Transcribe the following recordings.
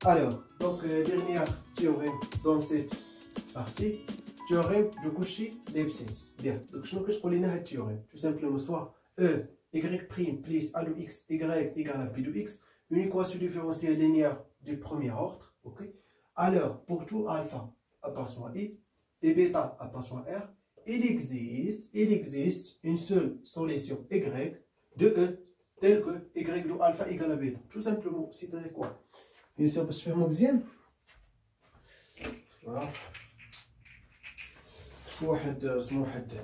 Alors, donc, dernière théorème dans cette partie, théorème de Cauchy-Leucinas. Bien, donc je vais vous dire le théorème. Tout simplement, soit E, Y' plus A de X, Y égale à P de X, une équation différentielle linéaire du premier ordre. Ok. Alors, pour tout alpha appartient à I et bêta appartient à R, il existe une seule solution Y de E telle que Y de alpha égale à bêta. Tout simplement, c'est-à-dire quoi? Bien sûr, باش تفهموا مزيان واحد رسموا واحد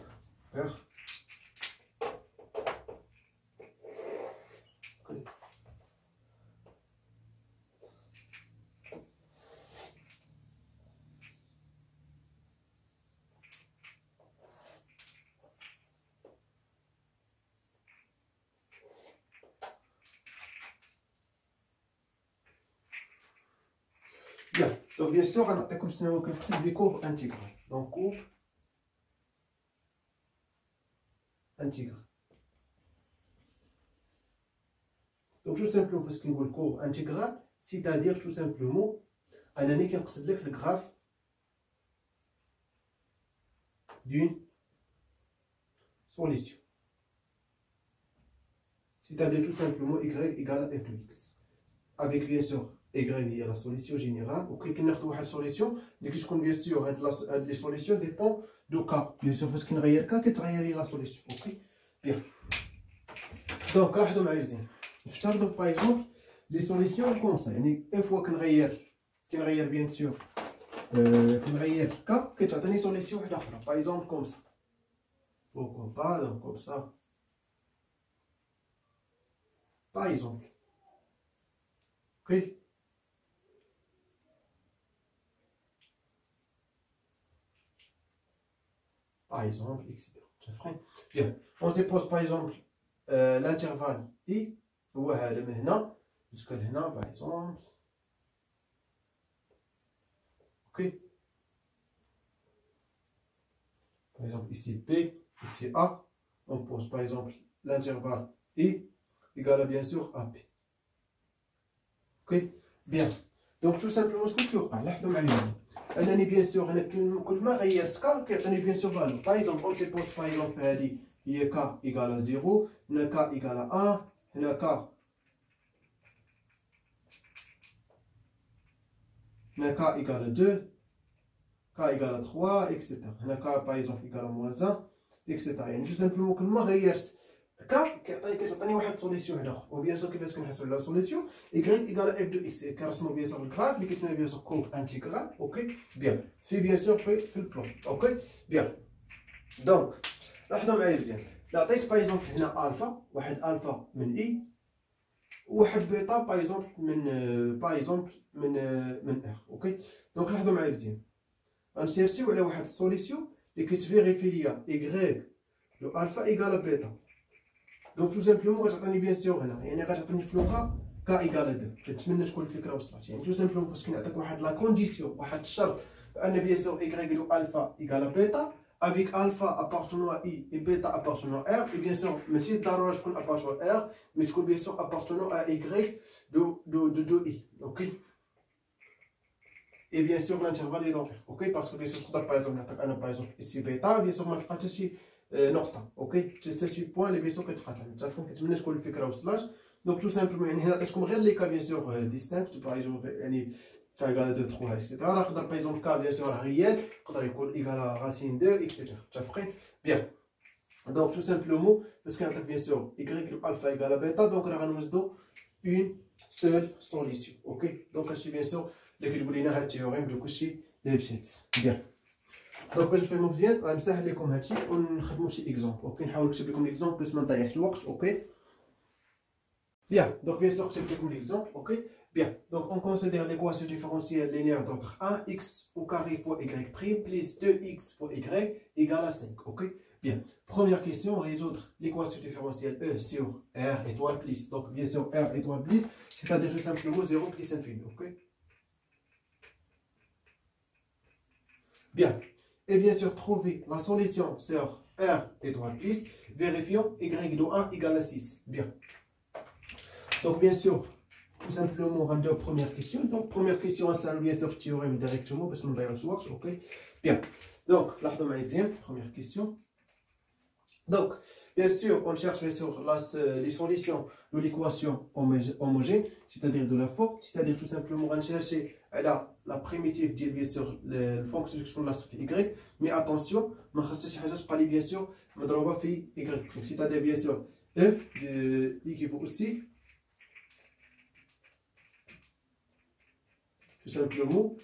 Bien, donc bien sûr, on a comme si on a des courbes intégrales. Donc, courbe intégrale. Donc, tout simplement, ce qu'on dit courbe intégrale, c'est-à-dire tout simplement, on a le graphe d'une solution. C'est-à-dire tout simplement y égale à f de x. Avec bien sûr y est la solution générale. Ok, quand on a une solution, bien sûr, les solutions dépendent du cas. Bien sûr, parce qu'il y a un cas qui est la solution. Ok, bien. Donc, là, on a par exemple les solutions comme ça. Une fois qu'on a bien sûr, qu'on a un cas qui est une solution par exemple comme ça. Pourquoi pas, donc comme ça. Par exemple. Ok. Par exemple, etc. Bien. On se pose par exemple l'intervalle I, ou jusqu'à là, par exemple. Ok. Par exemple, ici P, ici A. On pose par exemple l'intervalle I égale à bien sûr AP. Ok. Bien. Donc tout simplement, ce que là, on a bien sûr, bien sûr valeur. Par exemple, on se pose par exemple, il y a K égale à 0, il y a K égale à 1, il y a K égale à 2, K égale à 3, etc. Il y a K par exemple égale à moins 1, etc. Tout simplement, كل ما غيرت كتعطيني واحد السوليسيون اخر وبيان سور كيفاش كنحسبوا لا سوليسيون y égale à f de x كنرسموا بيان سور الجراف اللي كيتسمى بيان سور كورب انتيغرال اوكي بيان في بيان سور في البلون اوكي بيان دونك لاحظوا معايا مزيان لا عطيت باغ اكزومبل هنا الفا واحد الفا من اي وواحد بيتا باغ اكزومبل من ار اوكي دونك لاحظوا معايا مزيان غنسيرسيو على واحد السوليسيون اللي كتفيريفي ليا y لو الفا ايكال بيتا. دونك تو سامبلومون غتعطيني بيان سور هنا يعني غتعطيني في لوكا كا ايكال 2. كنتمنى تكون الفكره وصلت. يعني تو سامبلومون فاش كنعطيك واحد لا كونديسيون واحد الشرط بان بيان سور y دو الفا ايكال بيتا افيك الفا ابارتونون ا اي اي بيتا ابارتونون ار اي بيان سور ماشي ضروري تكون ابارتونون ار مي تكون بيان سور ابارتونون ا y دو اي اوكي. Et bien sûr, l'intervalle est dentaire. Ok, parce que bien sûr, par exemple, ici bêta, bien sûr, ما تلقى حتى شي نقطة. اوكي، حتى شي بوان اللي bien sûr كتقاطع. متفقين؟ كنتمنى تكون الفكرة وصلت. دونك تو سامبلومون يعني هنا عطيتكم غير لي كا bien sûr ديستانت. باغ اكزومبل يعني كا ايكال 2 3 اكسيتيرا. راه يقدر باغ اكزومبل كا bien sûr ريال، يقدر يكون ايكال راسين 2 اكسيتيرا. متفقين؟ بيان. دونك تو سامبلومون باسكو كنعطيك bien sûr y دو الفا ايكال بيتا، دونك راه غنوجدو اون سول سوليسيون. اوكي، دونك هادشي bien sûr اللي كتقول لنا هاد التيوريم دو كوشي-ليبنيتز. بيان. دونك باش نفهمو مزيان غنمسح لكم هادشي ونخدمو شي اكزومبل. اوكي، نحاول نكتب لكم اكزومبل باش ما نضيعش الوقت. اوكي بيان. دونك بيان سور كتبت لكم ليكزومبل. اوكي بيان. دونك اون كونسيدير ليكواسيون ديفيرونسيال لينيير دوردر 1 x au carré fois y prime plus 2x fois y égale à 5. اوكي bien. Première question, résoudre l'équation différentielle E sur R étoile plus. Donc bien sûr R étoile plus, c'est-à-dire tout simplement 0 plus infini. Ok. Bien. Et bien sûr, trouver la solution sur R étoile plus. Vérifions y de 1 égale à 6. Bien. Donc, bien sûr, tout simplement, on va dire première question. Donc, première question, c'est bien sûr le théorème directement, parce qu'on va y recevoir. Ok. Bien. Donc, là, on a première question. Donc, bien sûr, on cherche bien sûr les solutions de l'équation homogène, c'est-à-dire de la forme, c'est-à-dire tout simplement, on va chercher la primitive, bien sûr, la fonction de la y, mais attention, on va chercher bien sûr, on va faire y', c'est-à-dire bien sûr, e équivaut aussi, tout simplement,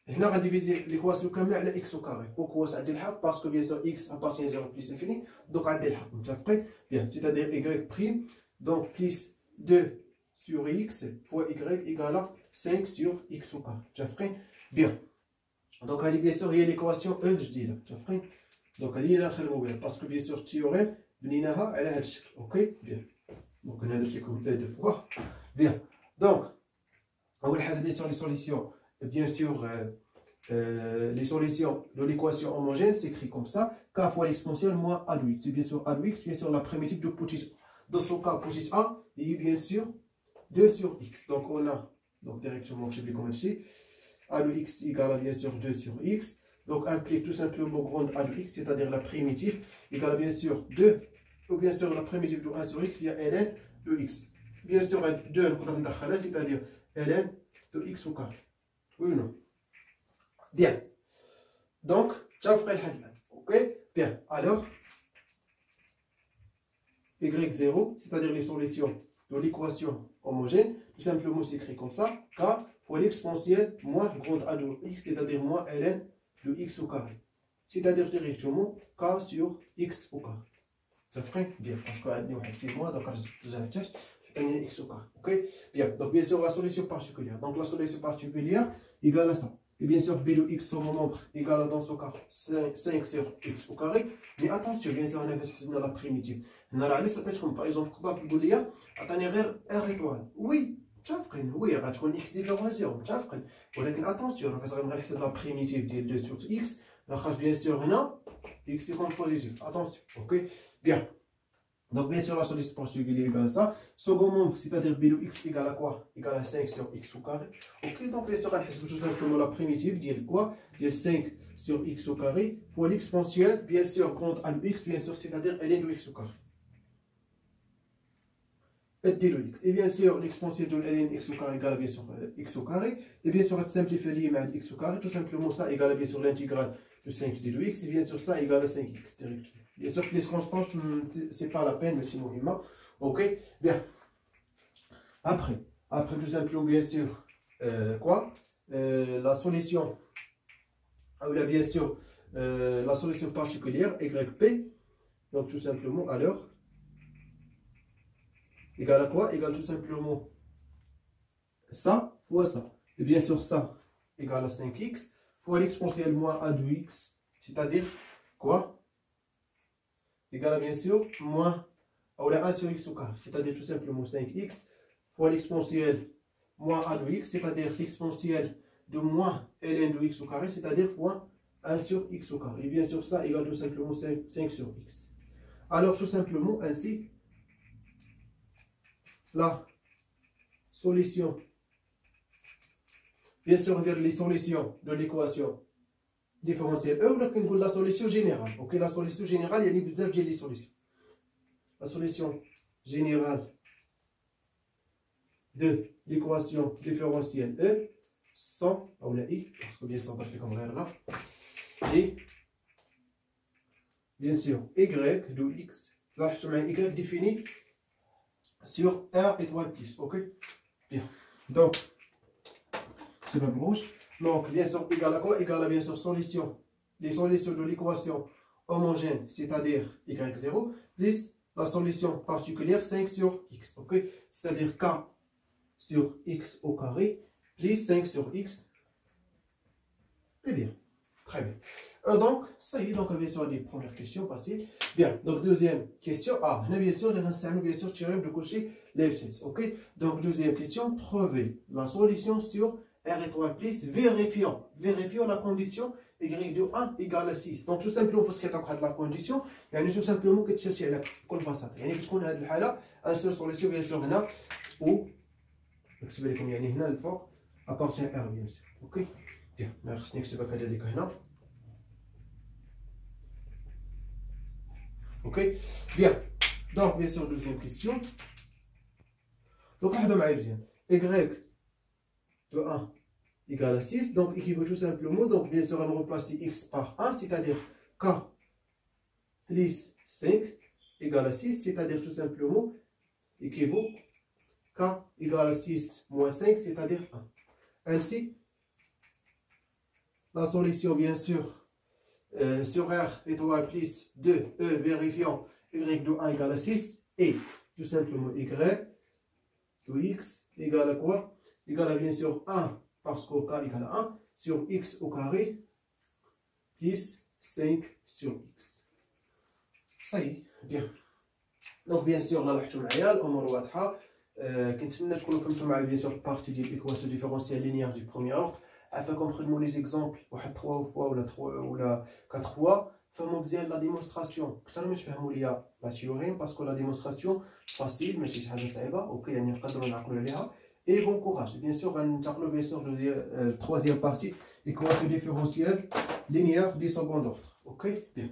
هنا غنديفيزي ليكواسيون كامله على اكس او كاري. بوكو غادي الحق باسكو بيان سور اكس ابارتين 0 بليس انفيني، دونك غادي الحق متفقين بيان، سيتادير ايكغيك بريم دونك بليس 2 sur x fois y égale à 5 sur x au carré. متفقين بيان. دونك هذه بيان سور هي ليكواسيون او جديده. متفقين دونك هذه اللي نخدموا بها باسكو بيان سور التيوريم بنيناها على هذا الشكل. اوكي بيان. دونك انا درت لكم دو فوا بيان. دونك اول حاجه بيان سور لي سوليسيون. Bien sûr, les solutions de l'équation homogène s'écrit comme ça, k fois l'exponentielle moins a de x. C'est bien sûr a de x, bien sûr la primitive de petit a. Dans ce cas, petit a est bien sûr 2 sur x. Donc on a, donc directement, je vais comme ici, a de x égale à bien sûr 2 sur x. Donc implique tout simplement grande a de x, c'est-à-dire la primitive, égale à bien sûr 2, ou bien sûr la primitive de 1 sur x, il y a ln de x. Bien sûr, 2, c'est-à-dire ln de x au carré. Oui ou non? Bien. Donc, j'offre le hadlan. Ok? Bien. Alors, y0, c'est-à-dire les solutions de l'équation homogène, tout simplement s'écrit comme ça. K fois l'exponentielle moins grande A de x, c'est-à-dire moins ln de x au carré. C'est-à-dire directement K sur x au carré. Ça ferait bien. Parce que c'est moins, donc j'ai x au carré. Ok? Bien. Donc, bien sûr, la solution particulière. Donc, la solution particulière égale à ça. Et bien sûr, b de x sur mon nombre égale à, dans ce cas, 5 sur x au carré. Mais attention, bien sûr, on investit dans la primitive. On a regardé ça, comme par exemple, quand on dit attendez, R étoile. Oui, oui, il y a x différent 0. Mais attention, on va faire la primitive de 2 sur x. Bien sûr, on a x est comme positif. Attention, ok? Bien. Donc, bien sûr, la solution particulière égale à ça. Second membre, c'est-à-dire b de x égale à quoi? Égale à 5 sur x au carré. Ok, donc bien sûr, on va tout simplement la primitive, dire quoi? Dire 5 sur x au carré fois l'exponentielle, bien sûr, grande A de x, bien sûr, c'est-à-dire ln de x au carré. Et de x. Et bien sûr, l'exponentielle de ln x au carré égale à bien sûr x au carré. Et bien sûr, on va simplifier l'image x au carré. Tout simplement, ça égale à bien sûr l'intégrale de 5 d de x. Et bien sûr, ça égale à 5x directement. Bien sûr que les constantes, c'est pas la peine, mais c'est monument. Ok, bien. Après tout simplement, bien sûr, quoi? La solution, là, bien sûr, la solution particulière, yp. Donc, tout simplement, alors, égale à quoi? Égale tout simplement ça fois ça. Et bien sûr, ça égale à 5x fois l'exponentielle moins a de x, c'est-à-dire quoi? Égale à bien sûr moins ou la 1 sur x au carré, c'est-à-dire tout simplement 5x fois l'exponentielle moins a de x, c'est-à-dire l'exponentielle de moins ln de x au carré, c'est-à-dire fois 1 sur x au carré. Et bien sûr, ça égale tout simplement 5 sur x. Alors, tout simplement, ainsi, la solution, bien sûr, les solutions de l'équation différentielle E, ou la solution générale. Ok, la solution générale, il y a des solutions. La solution générale de l'équation différentielle E sans, ou la I, parce que bien sûr, on va faire comme là, et bien sûr, y de x, là, je mets y défini sur R étoile plus. Ok, bien. Donc, c'est pas rouge. Donc, bien sûr, égal à quoi? Égal à bien sûr solution. Les solutions de l'équation homogène, c'est-à-dire y0, plus la solution particulière 5 sur x. Ok, c'est-à-dire k sur x au carré plus 5 sur x. Eh bien, très bien. Donc, ça y est, donc bien sûr des premières questions faciles. Bien, donc deuxième question. Ah, on a bien sûr le théorème de Cauchy Lefschetz. Ok, donc deuxième question, trouver la solution sur R étoile plus, vérifions la condition y de 1 égale à 6. Donc tout simplement, il faut se mettre la condition. يعني tout simplement que تشرشي على كل بساطة. يعني باش تكون هذه الحالة un seul solution bien sûr هنا ou نكتب لكم يعني هنا الفوق appartient R bien sûr. اوكي بيان ما خصني نكتبها كذلك هنا. اوكي بيان دونك بيان سور دوزيام كيسيون. دونك لاحظوا معايا مزيان y de 1 égale à 6, donc équivaut tout simplement, donc bien sûr on va remplacer x par 1, c'est-à-dire k plus 5 égale à 6, c'est-à-dire tout simplement équivaut k égale à 6 moins 5, c'est-à-dire 1. Ainsi, la solution bien sûr sur R étoile plus 2e vérifiant y de 1 égale à 6 et tout simplement y de x égale à quoi? Égale à bien sûr 1 parce que k égale à 1 sur x au carré plus 5 sur x. Ça y est, bien. Donc bien sûr, là, لاحظتوا معايا الامور واضحه. كنتمنى تكونوا فهمتوا معايا bien sûr البارتي ديال ليكواسيون ديفيرونسيال لينيير دو بروميير اوردر afin كومبريمون لي زيكزامبل واحد 3 فوا ولا 3 ولا 4 فوا. فهموا مزيان لا ديمونستراسيون اكثر ما تفهموا ليا لا تيوريم باسكو لا ديمونستراسيون فاسيل ماشي شي حاجه صعيبه. اوكي يعني نقدروا نعقلوا عليها. Et bon courage. Bien sûr, on va bien sûr la troisième partie, équation différentielle linéaire du second ordre. Ok? Bien.